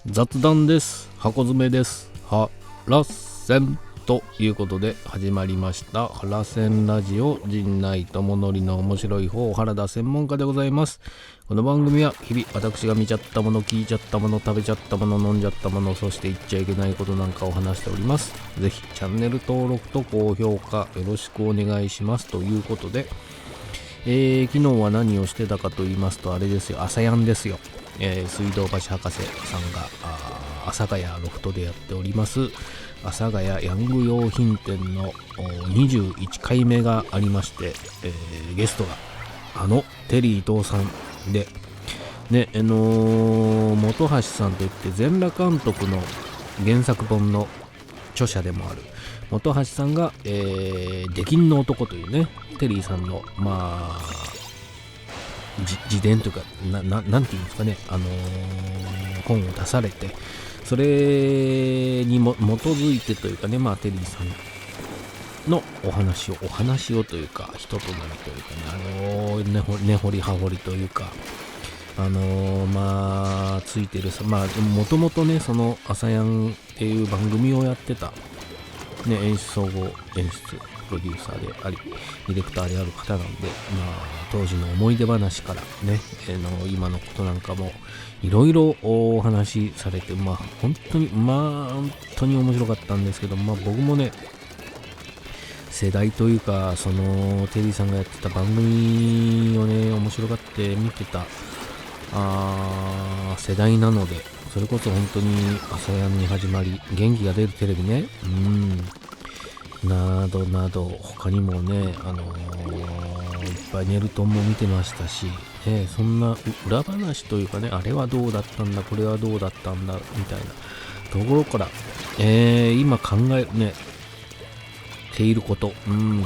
雑談です。箱詰めです。はらせんということで始まりましたはらせんラジオ、陣内智則の面白い方原田専門家でございます。この番組は日々私が見ちゃったもの、聞いちゃったもの、食べちゃったもの、飲んじゃったもの、そして言っちゃいけないことなんかを話しております。ぜひチャンネル登録と高評価よろしくお願いしますということで、昨日は何をしてたかと言いますと、あれですよ、朝やんですよ。水道橋博士さんが阿佐ヶ谷ロフトでやっております阿佐ヶ谷ヤング用品店の21回目がありまして、ゲストがテリー伊藤さんでね、本橋さんといって全裸監督の原作本の著者でもある本橋さんが、出禁の男というね、テリーさんの自伝というかなんていうんですかね、本を出されて、それにも基づいてというかね、テリーさんのお話をというか、人となるというかね、根掘り葉掘りというか、ついてるもともとね、その朝やんっていう番組をやってたね、演出総合演出プロデューサーでありディレクターである方なんで、当時の思い出話からね、今のことなんかもいろいろお話しされて、本当に面白かったんですけど、僕もね、世代というか、そのテリーさんがやってた番組をね、面白がって見てた世代なので、それこそ本当に朝やんに始まり、元気が出るテレビね、などなど、他にもね、いっぱいネルトンも見てましたし、そんな裏話というかね、あれはどうだったんだ、これはどうだったんだみたいなところから、今考えねていること、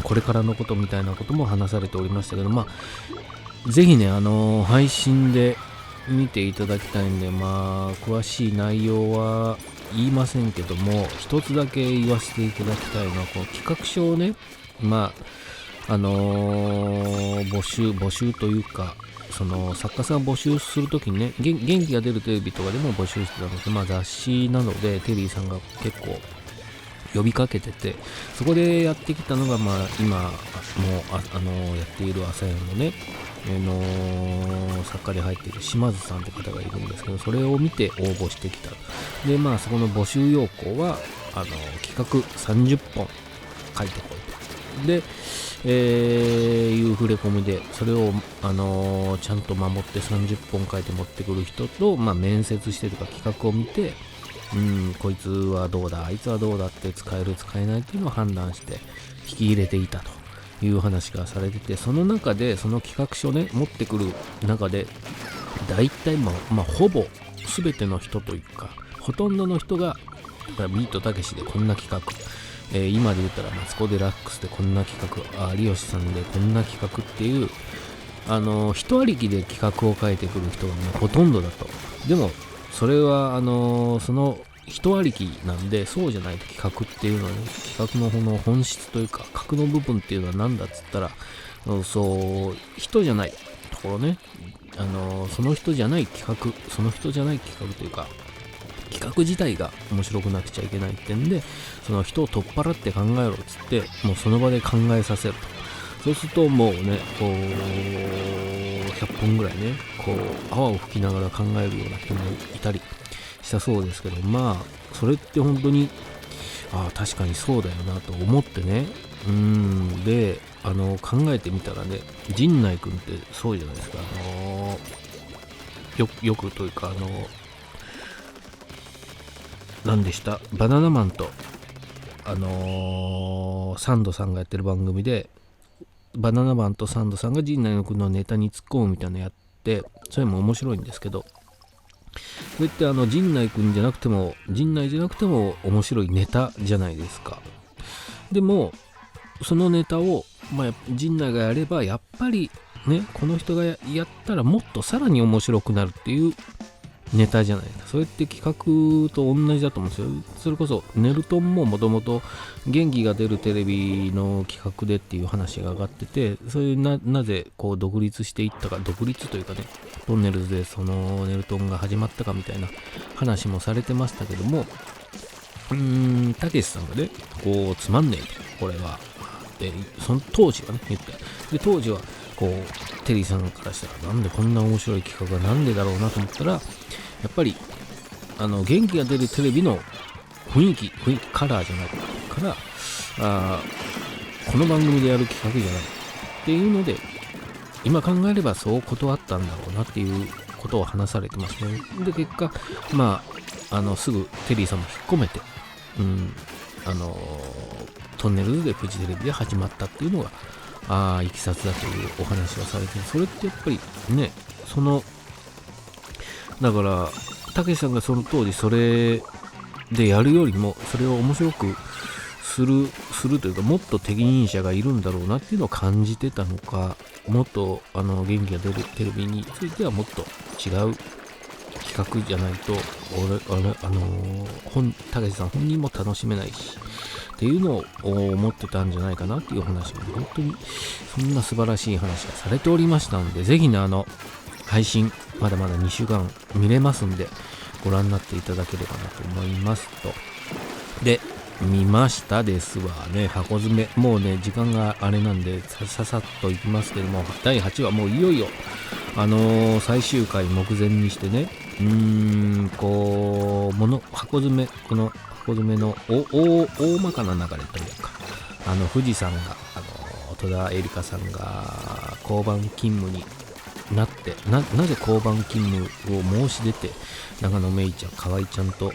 これからのことみたいなことも話されておりましたけど、ぜひね、配信で見ていただきたいんで、詳しい内容は言いませんけども、一つだけ言わせていただきたいのは、この企画書をね、募集というか、その作家さんを募集するときにね、元気が出るテレビとかでも募集してたんですけど、雑誌なのでテリーさんが結構呼びかけてて、そこでやってきたのが、今もうやっている朝やんのね、作家で入っている島津さんって方がいるんですけど、それを見て応募してきた。で、そこの募集要項は企画30本書いてこいと。で、いう触れ込みで、それをちゃんと守って30本書いて持ってくる人と、面接してとか企画を見て、こいつはどうだ、あいつはどうだって使える使えないっていうのを判断して引き入れていたという話がされてて、その中でその企画書ね、持ってくる中で大体ほぼ全ての人というか、ほとんどの人がビートたけしでこんな企画、今で言ったらマツコ・デラックスでこんな企画、有吉さんでこんな企画っていう人ありきで企画を書いてくる人がほとんどだと。でもそれはその人ありきなんで、そうじゃないと企画っていうのはね、企画のこの本質というか核の部分っていうのは何だっつったら、人じゃないところね、その人じゃない企画、その人じゃない企画というか、企画自体が面白くなくちゃいけないってんで、その人を取っ払って考えろっつって、もうその場で考えさせると。そうするともうね、こう100本ぐらいね、こう泡を吹きながら考えるような人もいたりしたそうですけど、それって本当に確かにそうだよなと思ってね、で考えてみたらね、陣内くんってそうじゃないですか、よくというか何でした、バナナマンとサンドさんがやってる番組で、バナナマンとサンドさんが陣内くんのネタに突っ込むみたいなのやって、それも面白いんですけど、それって陣内くんじゃなくても面白いネタじゃないですか。でもそのネタを陣内がやれば、やっぱりね、この人がやったらもっとさらに面白くなるっていうネタじゃないですか。それって企画と同じだと思うんですよ。それこそネルトンももともと元気が出るテレビの企画でっていう話が上がってて、それなぜこう独立していったか、独立というかね、トンネルズでそのネルトンが始まったかみたいな話もされてましたけども、たけしさんがね、こうつまんねえと、これはで、その当時はね言った。で当時はこうテリーさんからしたらなんでこんな面白い企画がなんでだろうなと思ったら、やっぱり元気が出るテレビの雰囲気カラーじゃないからこの番組でやる企画じゃないっていうので、今考えればそう断ったんだろうなっていうことを話されてますね。で結果すぐテリーさんも引っ込めて、トンネルズでフジテレビで始まったっていうのがいきさつだというお話をされて、それってやっぱりね、だからたけしさんがその当時それでやるよりもそれを面白くするというか、もっと適任者がいるんだろうなっていうのを感じてたのか、もっと元気が出るテレビについてはもっと違う企画じゃないとたけしさん本人も楽しめないしっていうのを思ってたんじゃないかなっていう話も、本当にそんな素晴らしい話がされておりましたので、ぜひね配信まだまだ2週間見れますんでご覧になっていただければなと思いますと。で見ましたですわね、箱詰め。もうね時間があれなんでささっといきますけども、第8話もういよいよ最終回目前にしてね、箱詰め、この箱詰めの大まかな流れというか、富士山が戸田恵梨香さんが交番勤務になって、なぜ交番勤務を申し出て長野めいちゃん、河合ちゃんと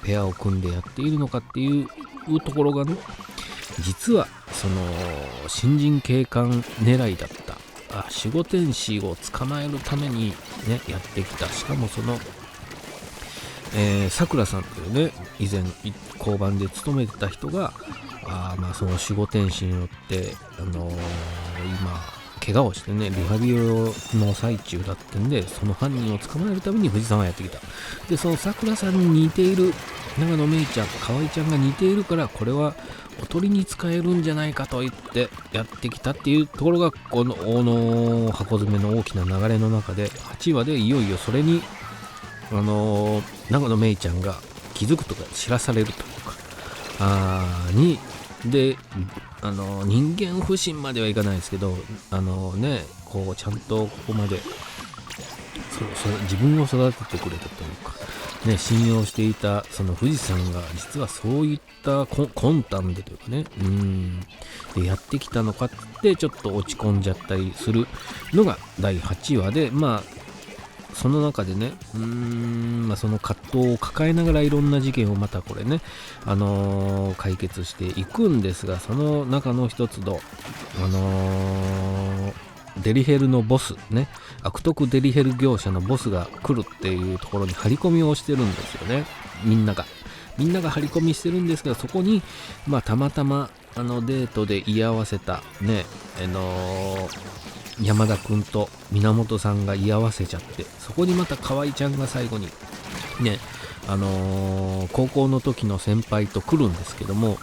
ペアを組んでやっているのかっていうところがね、実はその新人警官狙いだった守護天使を捕まえるためにねやってきた。しかもそのさくらさんというね、以前交番で勤めてた人がその守護天使によって今怪我をしてね、リハビリの最中だったんで、その犯人を捕まえるために藤さんはやってきた。でそのさくらさんに似ている長野めいちゃん、河合ちゃんが似ているから、これはおとりに使えるんじゃないかと言ってやってきたっていうところが、この箱詰めの大きな流れの中で、8話でいよいよそれに長野めいちゃんが気づくとか知らされるというかで人間不信まではいかないですけど、こうちゃんとここまで自分を育ててくれたというかね、信用していたその富士山が実はそういった魂胆でというかね、でやってきたのかってちょっと落ち込んじゃったりするのが第8話で、その中でね、その葛藤を抱えながらいろんな事件をまたこれね、解決していくんですが、その中の一つのデリヘルのボスね、悪徳デリヘル業者のボスが来るっていうところに張り込みをしてるんですよね。みんなが張り込みしてるんですが、そこにたまたまデートで居合わせたね、山田くんと源さんが居合わせちゃって、そこにまた河合ちゃんが最後にね、高校の時の先輩と来るんですけども、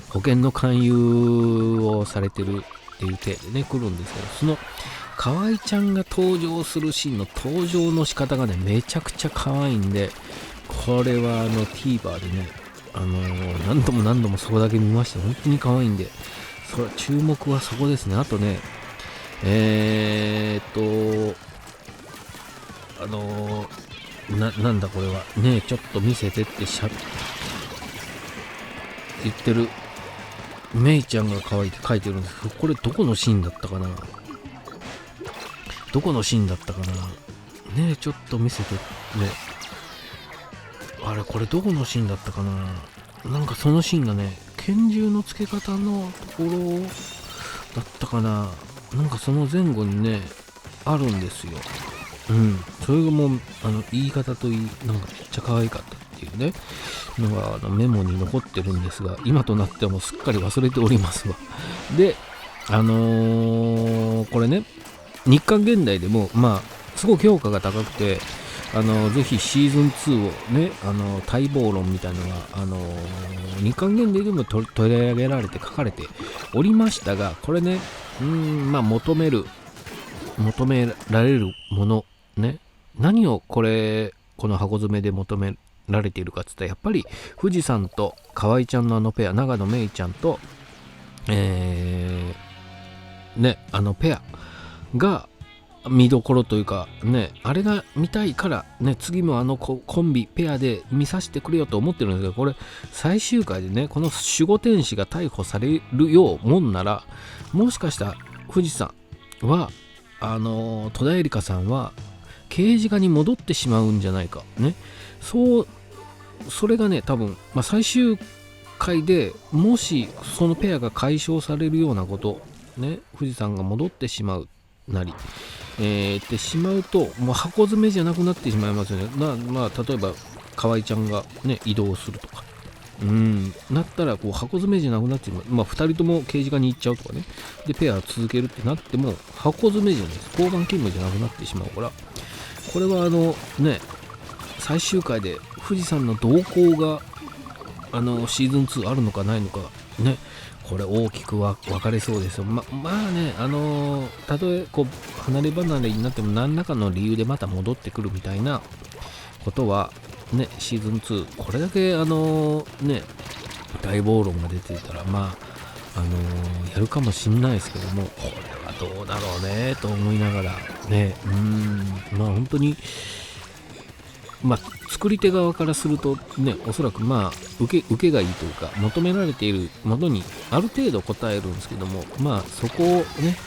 保険の勧誘をされてるっていう体でね来るんですけど、その河合ちゃんが登場するシーンの登場の仕方がねめちゃくちゃ可愛いんで、これはTVer でね何度もそこだけ見ました。本当に可愛いんで、それ注目はそこですね。あとねなんだこれはね、ちょっと見せてって言ってるめいちゃんが可愛いって書いてるんですけど、これどこのシーンだったかなね、ちょっと見せてね、これどこのシーンだったかな。なんかそのシーンがね、拳銃の付け方のところだったかな。なんかその前後にねあるんですよ。それがもう言い方といい、なんかめっちゃ可愛かったっていうねのがメモに残ってるんですが、今となってはもうすっかり忘れておりますわ。でこれね、日刊現代でもすごく評価が高くて、ぜひシーズン2をね、待望論みたいなのが、日刊現代でも取り上げられて書かれておりましたが、これね、まあ求められるものね、何をこの箱詰めで求められているかって言ったら、やっぱり富士山と河合ちゃんのペア、長野めいちゃんとペアが見どころというかね、あれが見たいからね、次もコンビペアで見させてくれよと思ってるんですけど、これ最終回でね、この守護天使が逮捕されるようもんなら、もしかしたら富士山は戸田恵梨香さんは刑事課に戻ってしまうんじゃないかね。それがね、多分、最終回でもしそのペアが解消されるようなことね、富士山が戻ってしまうなり、ってしまうと、もう箱詰めじゃなくなってしまいますよね。例えば河合ちゃんがね移動するとか、なったらこう箱詰めじゃなくなってしまう。2人とも刑事課に行っちゃうとかね、でペアを続けるってなっても箱詰めじゃないです。交番勤務じゃなくなってしまうから、これは最終回で富士山の動向がシーズン2あるのかないのかね、これ大きく分かれそうですよ。たとえこう離れ離れになっても何らかの理由でまた戻ってくるみたいなことはね、シーズン2これだけ大暴論が出ていたらやるかもしんないですけども、これはどうだろうねと思いながらね、本当に作り手側からするとね、おそらく受けがいいというか、求められているものにある程度応えるんですけども、そこをね、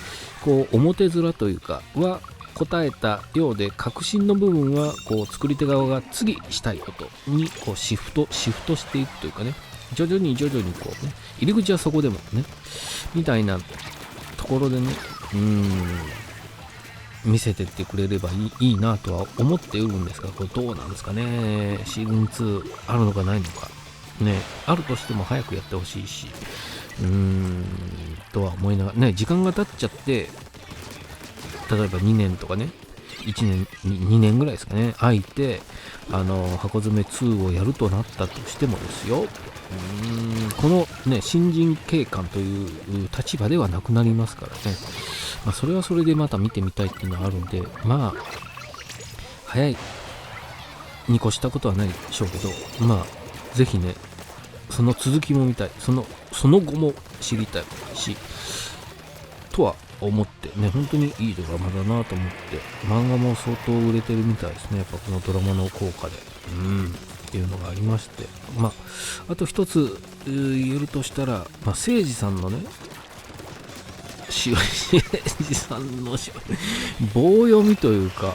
こう表面というかは答えたようで、核心の部分はこう作り手側が次したいことにこうシフトしていくというかね、徐々にこうね、入り口はそこでもねみたいなところでね、見せてってくれればいいなとは思っているんですが、これどうなんですかね。シーズン2あるのかないのかね、あるとしても早くやってほしいし、とは思いながらね、時間が経っちゃって、例えば2年とかね、1年2年ぐらいですかね、空いて箱詰め2をやるとなったとしてもですよ、このね新人警官という立場ではなくなりますからね、それはそれでまた見てみたいっていうのはあるんで、早いに越したことはないでしょうけど、ぜひね、その続きも見たい、その後も知りたいしとは思ってね、本当にいいドラマだなと思って、漫画も相当売れてるみたいですね、やっぱこのドラマの効果でっていうのがありまして、あと一つ言えるとしたら、誠司さんのね誠司さんの棒読みというか、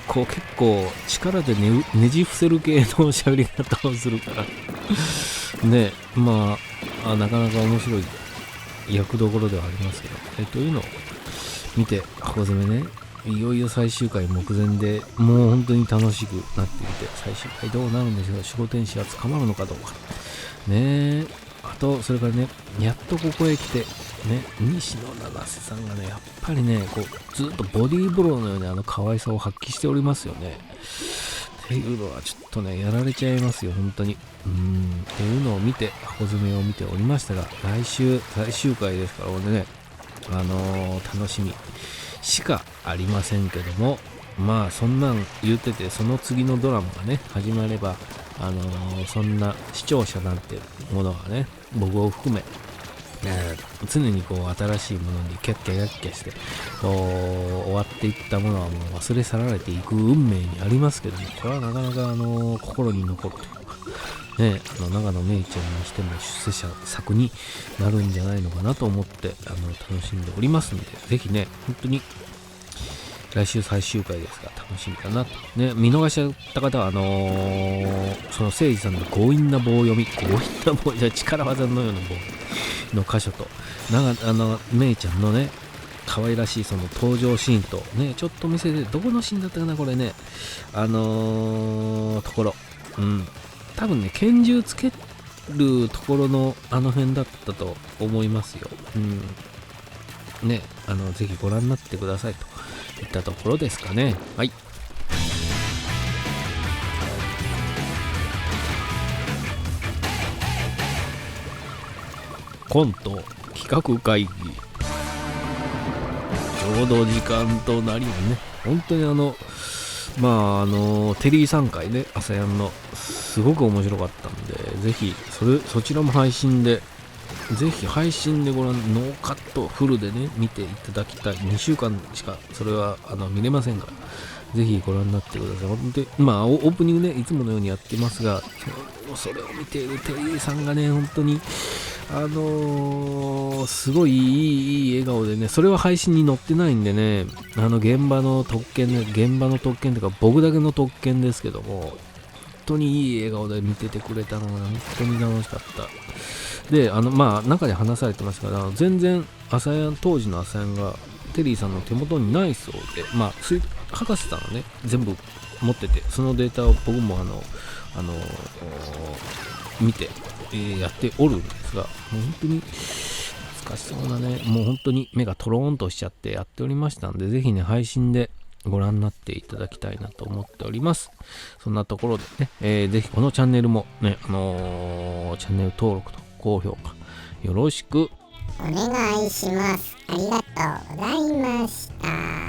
こう結構力でねじ伏せる系の喋り方をするからね、なかなか面白い役どころではありますけど、というのを見て、箱詰めね、いよいよ最終回目前で、もう本当に楽しくなっていて、最終回どうなるんでしょう、守護天使は捕まるのかどうかね。あとそれからね、やっとここへ来てね、西野七瀬さんがね、やっぱりね、こうずっとボディーブローのように可愛さを発揮しておりますよね。っていうのはちょっとね、やられちゃいますよ本当に。っていうのを見て、箱詰めを見ておりましたが、来週最終回ですからね、楽しみしかありませんけども、そんなん言ってて、その次のドラマがね始まれば、そんな視聴者なんてものはね、僕を含め常にこう新しいものにキャッキャして終わっていったものはもう忘れ去られていく運命にありますけども、これはなかなか心に残るというかね、長野めいちゃんにしても出世者作になるんじゃないのかなと思って楽しんでおりますので、ぜひね、本当に来週最終回ですが楽しみかなとね。見逃しちゃった方はその誠司さんの強引な棒読み、力技のような棒の箇所と、めいちゃんのね可愛らしいその登場シーンとね、ちょっと見せて、どこのシーンだったかなこれね、ところ、多分ね拳銃つけるところの辺だったと思いますよ。ね、ぜひご覧になってくださいといったところですかね。はい。コント企画会議、ちょうど時間となりね、本当にテリー3回ね、アサヤンのすごく面白かったんで、ぜひそちらも配信でご覧、ノーカットフルでね見ていただきたい。2週間しかそれは見れませんから、ぜひご覧になってください。本当にオープニングね、いつものようにやってますが、それを見ているテリーさんがね、本当にすごいいい笑顔でね、それは配信に載ってないんでね、現場の特権というか僕だけの特権ですけども、本当にいい笑顔で見ててくれたのが本当に楽しかった。で、中で話されてますから、全然当時のアサヤンがテリーさんの手元にないそうで、博士さんはね全部持ってて、そのデータを僕も見て、やっておるんですが、もう本当に懐かしそうなね、もう本当に目がトローンとしちゃってやっておりましたんで、ぜひね配信でご覧になっていただきたいなと思っております。そんなところでね、ぜひこのチャンネルもね、チャンネル登録と高評価よろしくお願いします。ありがとうございました。